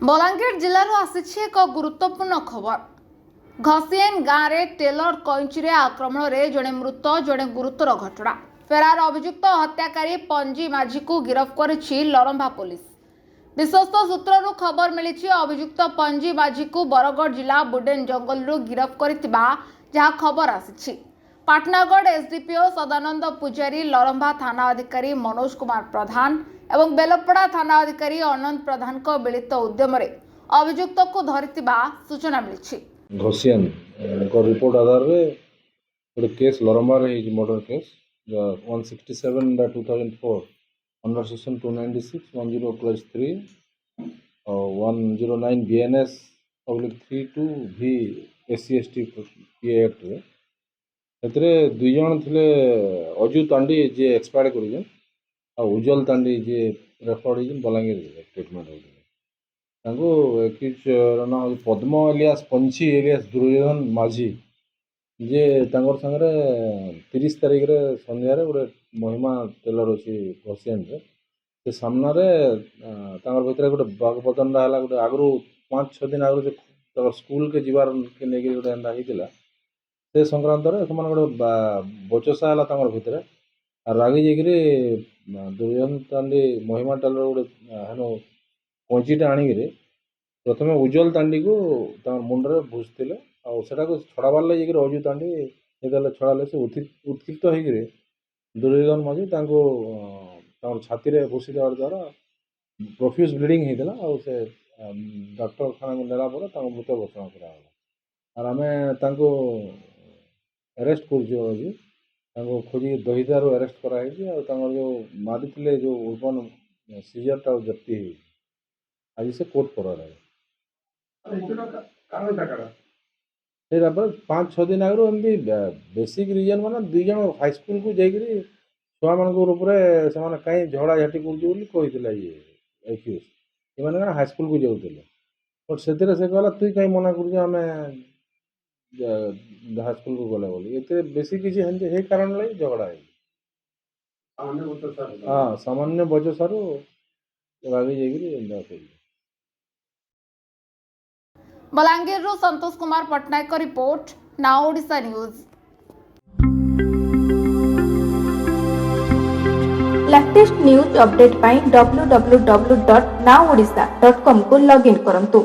बलांगीर जिल्लाରୁ ଆସିଛି ଏକ ଗୁରୁତ୍ୱପୂର୍ଣ୍ଣ ଖବର। ଘସିଏନ୍ ଗାଁରେ ଟେଲର କଇଁଚିରେ ଆକ୍ରମଣରେ ଜଣେ ମୃତ ଜଣେ ଗୁରୁତର ଘଟଣା। ଫେରାର ଅଭିଯୁକ୍ତ ହତ୍ୟାକାରୀ ପଞ୍ଜି ମାଝୀକୁ ଗିରଫ କରିଛି ଲରମ୍ଭା ପୋଲିସ। ବିଶ୍ୱସ୍ତ ସୂତ୍ରରୁ ଖବର ମିଳିଛି ଅଭିଯୁକ୍ତ ପଞ୍ଜି ମାଝୀକୁ ବରଗଡ଼ ଜିଲ୍ଲା ବୁଡେନ ଜଙ୍ଗଲରୁ ଗିରଫ କରିଥିବା ଯାହା ଖବର ଆସିଛି। ପାଟନାଗଡ଼ ଏସଡିପିଓ ସଦାନନ୍ଦ ପୂଜାରୀ, ଲରମ୍ଭା थाना अधिकारी मनोज कुमार प्रधान एवं बेलपड़ा थाना अधिकारी अनंत प्रधान को मिलित उद्यम अभियुक्त को धरितिबा सूचना मिली। घसियान रिपोर्ट आधार रे गोटे केस लरम्बा रे मर्डर केस 167/2004 अंडर सेक्शन 296 10+3 और 109 BNS/32 भी SC/ST एक्ट रे एतरे दुई जन थिले अजू तांडी जे एक्सपायर करिजन आ उज्जवल तांडी जे रेफर्ड हिजन बलांगीर ट्रीटमेंट हो तांको एक्यूज ना पद्म एलियास पंची एलियास दुर्योधन माझी जे तांगर संगे 30 तारीख रे संध्या रे गोटे महिमा टेलर अछि घसियान रे से सामना रे तांगर भीतर गोटे बागपतन हला गोटे आगरू 5-6 दिन आगरू जे स्कूल के जीवार के नेगी गोटे एंदा हितिला से संक्रांत रे समान गोटे बचसा हला तांगर भीतर रागी जेगिरी दुर्योधन तांडी महिमा टेलर गोटे हेनो कोंचीटा आनिगिरी प्रथमे उज्जवल तांडी को मुंडरे भूजतिले आ सेटा को छड़ाबार ले जेगिरी अजू तांडी जेतले छड़ाले से उत्क्षिप्त होइगिरी दुर्योधन माझी तांको तांर छाती रे भूसी देवार द्वारा प्रोफ्यूज ब्लीडिंग हेतला आ से डॉक्टर खाना को नेला पर तांको मृत घोषणा करा होला और आमे तांको अरेस्ट करजो आज तांको खोजी दहिदारू अरेस्ट करा है और तांको जो मारिथिले जो ओपन सीजरटा जप्ती है आज से कोर्ट पर रहा है 5-6 दिन आगु एमती बेसिक रीजन माने दुई जन हाई स्कूल को जाइकरी छुआ मान ऊपर से कहीं झगड़ा झाटी करते ये एक्यूज ये हाई स्कूल को जाऊे बट से कहला तुई कहीं मना कर हाई स्कूल को गले बोली ये बेसी किसी हे कारण लगे झगड़ा है हाँ सामान्य बचसारू रागी जाइए। बलांगीर संतोष कुमार पटनायक का report, now Odisha news. Latest news update पाई www.nowodisha.com को लॉगिन करंतु।